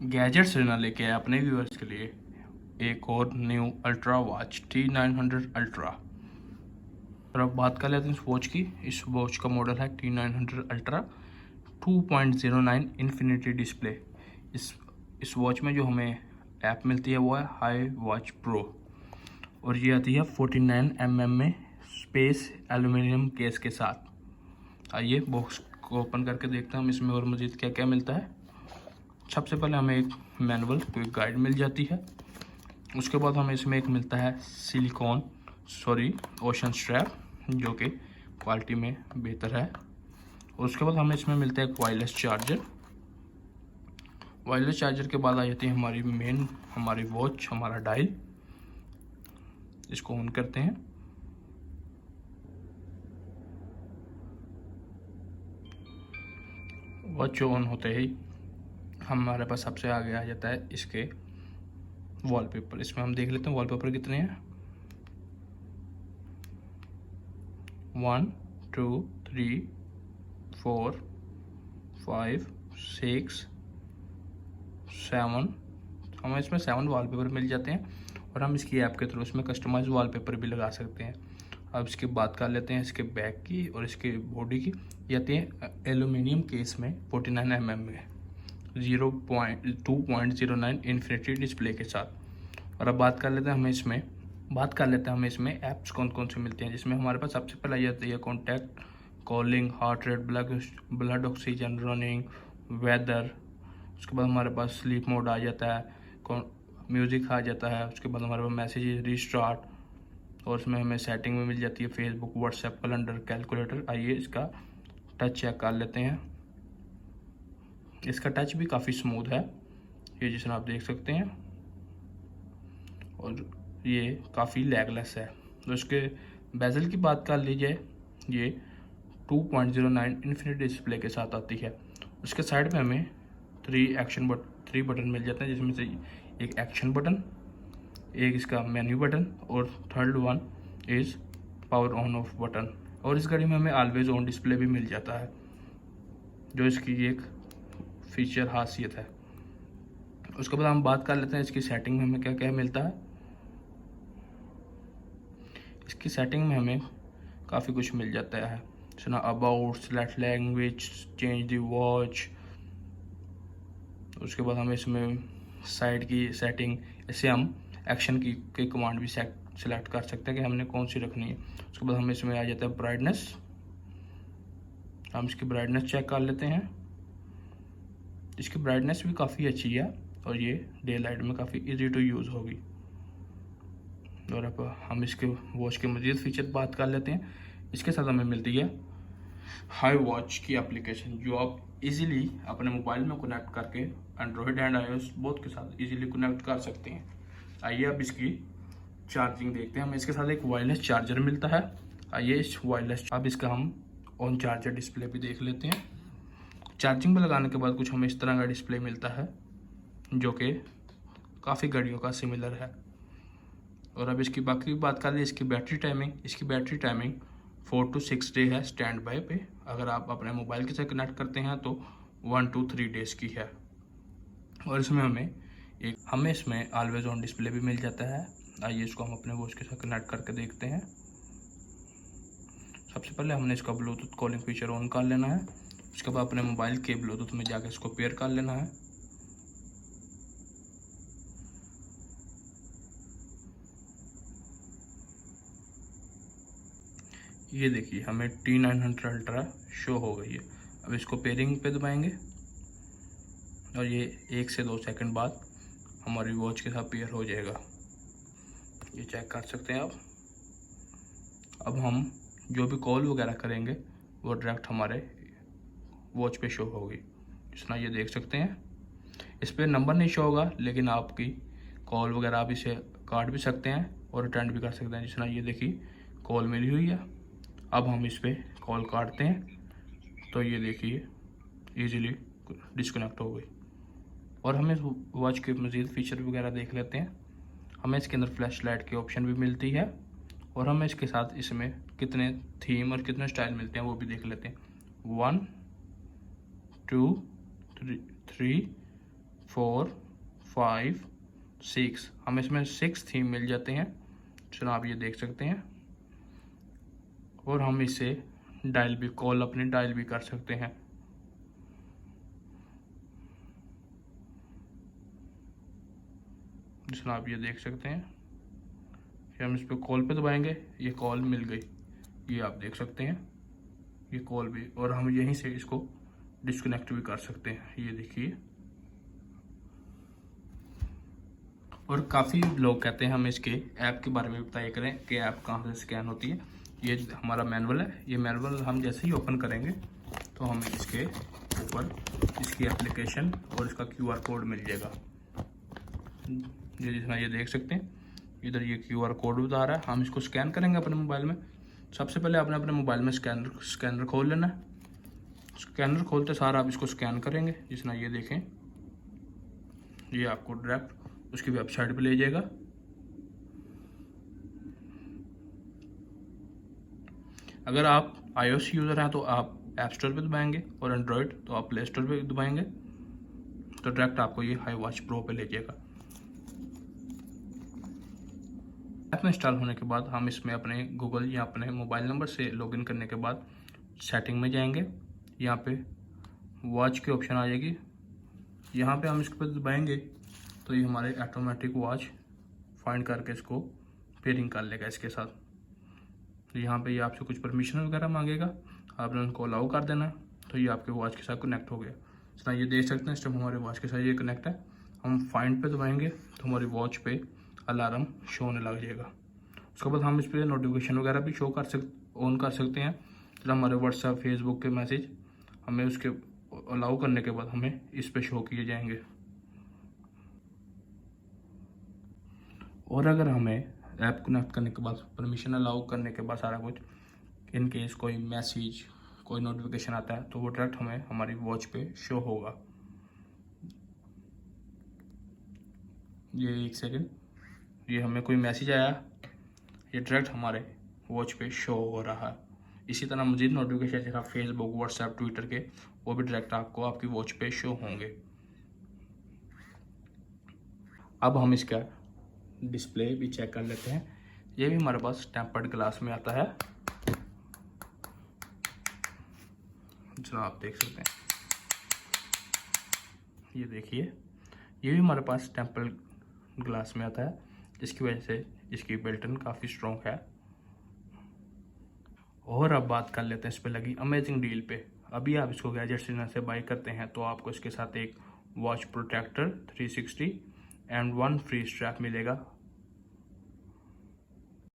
Gadget से ना लेके आए अपने व्यूअर्स के लिए एक और new ultra watch T900 ultra. और अब बात कर लेते हैं इस वॉच की। इस वॉच का मॉडल है T900 अल्ट्रा 2.09 इन्फिनिटी डिस्प्ले। इस वॉच में जो हमें ऐप मिलती है वो है हाई वॉच प्रो, और ये आती है 49 mm में स्पेस एल्यूमिनियम केस के साथ। आइए बॉक्स को ओपन करके देखते हैं हम इसमें और मज़ीद क्या क्या मिलता है। सबसे पहले हमें एक मैनुअल क्विक गाइड मिल जाती है। उसके बाद हमें इसमें एक मिलता है ओशन स्ट्रैप, जो कि क्वालिटी में बेहतर है। और उसके बाद हमें इसमें मिलता है एक वायरलेस चार्जर। वायरलेस चार्जर के बाद आ जाती है हमारी वॉच, हमारा डायल। इसको ऑन करते हैं। वॉच ऑन होते ही हमारे पास सबसे आगे आ जाता है इसके वॉलपेपर। इसमें हम देख लेते हैं वॉलपेपर कितने हैं। 1 2 3 4 5 6 7। हमें इसमें 7 वॉलपेपर मिल जाते हैं, और हम इसकी ऐप के थ्रू इसमें कस्टमाइज वॉलपेपर भी लगा सकते हैं। अब इसकी बात कर लेते हैं इसके बैक की और इसके बॉडी की। ये आती है एल्यूमिनियम केस में 49 mm में 2.09 इन्फिनिटी डिस्प्ले के साथ। और अब बात कर लेते हैं हमें इसमें ऐप्स कौन कौन से मिलते हैं, जिसमें हमारे पास सबसे पहले आ जाती है contact, calling, heart rate, blood oxygen, running, weather. उसके बाद हमारे पास स्लीप मोड आ जाता है, म्यूज़िक आ जाता है। उसके बाद हमारे पास मैसेज, रिस्टार्ट, और उसमें हमें सेटिंग में मिल जाती है फेसबुक, व्हाट्सएप, कैलेंडर, कैलकुलेटर। आइए इसका टच चेक कर लेते हैं। इसका टच भी काफ़ी स्मूथ है, ये जिस आप देख सकते हैं, और ये काफ़ी लैगलेस है। तो इसके बेजल की बात कर लीजिए, ये 2.09 इन्फिनिटी डिस्प्ले के साथ आती है। उसके साइड में हमें 3 बटन मिल जाते हैं, जिसमें से एक एक्शन बटन, एक इसका मेन्यू बटन, और third one is power on off button. और इस घड़ी में हमें ऑलवेज ऑन डिस्प्ले भी मिल जाता है, जो इसकी एक फीचर खासियत है। उसके बाद हम बात कर लेते हैं इसकी सेटिंग में हमें क्या क्या मिलता है। इसकी सेटिंग में हमें काफ़ी कुछ मिल जाता है, जैसे about, select language, change the watch. उसके बाद हमें इसमें साइड की सेटिंग, ऐसे हम एक्शन की कमांड भी सेलेक्ट कर सकते हैं कि हमने कौन सी रखनी है। उसके बाद हमें इसमें आ जाता है ब्राइटनेस। हम इसकी ब्राइटनेस चेक कर लेते हैं। इसकी ब्राइटनेस भी काफ़ी अच्छी है, और ये डे लाइट में काफ़ी इजी टू यूज़ होगी। और अब हम इसके वॉच के मज़ीद फीचर बात कर लेते हैं। इसके साथ हमें मिलती है हाई वॉच की एप्लीकेशन, जो आप इजीली अपने मोबाइल में कनेक्ट करके एंड्रॉयड एंड iOS बोथ के साथ इजीली कनेक्ट कर सकते हैं। आइए अब इसकी चार्जिंग देखते हैं। हमें इसके साथ एक वायरलेस चार्जर मिलता है। आइए अब इसका हम ऑन चार्जर डिस्प्ले भी देख लेते हैं। चार्जिंग में लगाने के बाद कुछ हमें इस तरह का डिस्प्ले मिलता है, जो कि काफ़ी घड़ियों का सिमिलर है। और अब इसकी बाकी बात कर लें, इसकी बैटरी टाइमिंग 4 to 6 डे है स्टैंड बाय पे। अगर आप अपने मोबाइल के साथ कनेक्ट करते हैं तो 1 to 3 डेज़ की है। और इसमें हमें इसमें ऑलवेज ऑन डिस्प्ले भी मिल जाता है। आइए इसको हम अपने वॉच के साथ कनेक्ट करके देखते हैं। सबसे पहले हमने इसका ब्लूटूथ कॉलिंग फीचर ऑन कर लेना है। उसके बाद अपने मोबाइल के ब्लूटूथ में जाकर इसको पेयर कर लेना है। ये देखिए हमें T900 अल्ट्रा शो हो गई है। अब इसको पेयरिंग पे दबाएंगे, और ये 1 से 2 सेकंड बाद हमारी वॉच के साथ पेयर हो जाएगा। ये चेक कर सकते हैं आप। अब हम जो भी कॉल वगैरह करेंगे वो डायरेक्ट हमारे वॉच पे शो होगी। जितना ये देख सकते हैं, इस पर नंबर नहीं शो होगा, लेकिन आपकी कॉल वगैरह आप इसे काट भी सकते हैं और अटेंड भी कर सकते हैं। जितना ये देखिए कॉल मिली हुई है। अब हम इस पर कॉल काटते हैं तो ये देखिए इजीली डिस्कनेक्ट हो गई। और हमें वॉच के मज़ीद फीचर वगैरह देख लेते हैं। हमें इसके अंदर फ्लैश लाइट की ऑप्शन भी मिलती है, और हमें इसके साथ इसमें कितने थीम और कितने स्टाइल मिलते हैं वो भी देख लेते हैं। 1 2 3 4 5 6, हम इसमें 6 थीम मिल जाते हैं। चलो आप ये देख सकते हैं। और हम इसे डायल भी, कॉल अपनी डायल भी कर सकते हैं। चलो आप ये देख सकते हैं कि हम इस पर कॉल पे दबाएंगे, ये कॉल मिल गई, ये आप देख सकते हैं, ये कॉल भी। और हम यहीं से इसको डिस्कनेक्ट भी कर सकते हैं, ये देखिए। और काफ़ी लोग कहते हैं हम इसके ऐप के बारे में बताया करें कि ऐप कहाँ से स्कैन होती है। ये हमारा मैनुअल है, ये मैनुअल हम जैसे ही ओपन करेंगे तो हमें इसके ऊपर इसकी एप्लीकेशन और इसका QR कोड मिल जाएगा। ये जितना ये देख सकते हैं, इधर ये QR कोड बता रहा है, हम इसको स्कैन करेंगे अपने मोबाइल में। सबसे पहले आपने अपने मोबाइल में स्कैनर खोल लेना है। स्कैनर खोलते सारा आप इसको स्कैन करेंगे, जितना ये देखें, ये आपको डायरेक्ट उसकी वेबसाइट पे ले जाएगा। अगर आप iOS यूज़र हैं तो आप ऐप स्टोर पे दबाएंगे, और एंड्रॉयड तो आप प्ले स्टोर पे दबाएंगे, तो डायरेक्ट आपको ये iWatch Pro पे ले जाएगा। ऐप में इंस्टॉल होने के बाद हम इसमें अपने गूगल या अपने मोबाइल नंबर से लॉगिन करने के बाद सेटिंग में जाएंगे। यहाँ पे वॉच की ऑप्शन आ जाएगी, यहाँ पे हम इसको दबाएंगे तो ये हमारे ऑटोमेटिक वॉच फाइंड करके इसको पेयरिंग कर लेगा इसके साथ। यहाँ पे ये आपसे कुछ परमिशन वगैरह मांगेगा, आपने उनको अलाउ कर देना, तो ये आपके वॉच के साथ कनेक्ट हो गया। इतना ये देख सकते हैं इस टाइम हमारे वॉच के साथ ये कनेक्ट है। हम फाइंड पे दबाएंगे तो हमारी वॉच पे अलार्म शो होने लग जाएगा। उसके बाद हम इस पर नोटिफिकेशन वगैरह भी शो ऑन कर सकते हैं। तो हमारे व्हाट्सएप फेसबुक के मैसेज हमें उसके अलाउ करने के बाद हमें इस पे शो किए जाएंगे। और अगर हमें ऐप कनेक्ट करने के बाद परमिशन अलाउ करने के बाद सारा कुछ, इन केस कोई मैसेज कोई नोटिफिकेशन आता है तो वो डायरेक्ट हमें हमारी वॉच पे शो होगा। ये 1 सेकेंड, ये हमें कोई मैसेज आया, ये डायरेक्ट हमारे वॉच पे शो हो रहा है। इसी तरह मजीद नोटिफिकेशन जैसा फेसबुक व्हाट्सएप ट्विटर के, वो भी डायरेक्ट आपको आपकी वॉच पे शो होंगे। अब हम इसका डिस्प्ले भी चेक कर लेते हैं। ये भी हमारे पास टेम्पर्ड ग्लास में आता है, जो आप देख सकते हैं, ये देखिए, ये भी हमारे पास टेम्पर्ड ग्लास में आता है, जिसकी वजह से इसकी बिल्टन काफ़ी स्ट्रॉन्ग है। और अब बात कर लेते हैं इस पे लगी अमेजिंग डील पे। अभी आप इसको गैजेट सिग्नल से बाई करते हैं तो आपको इसके साथ एक watch protector 360 and 1 free strap मिलेगा।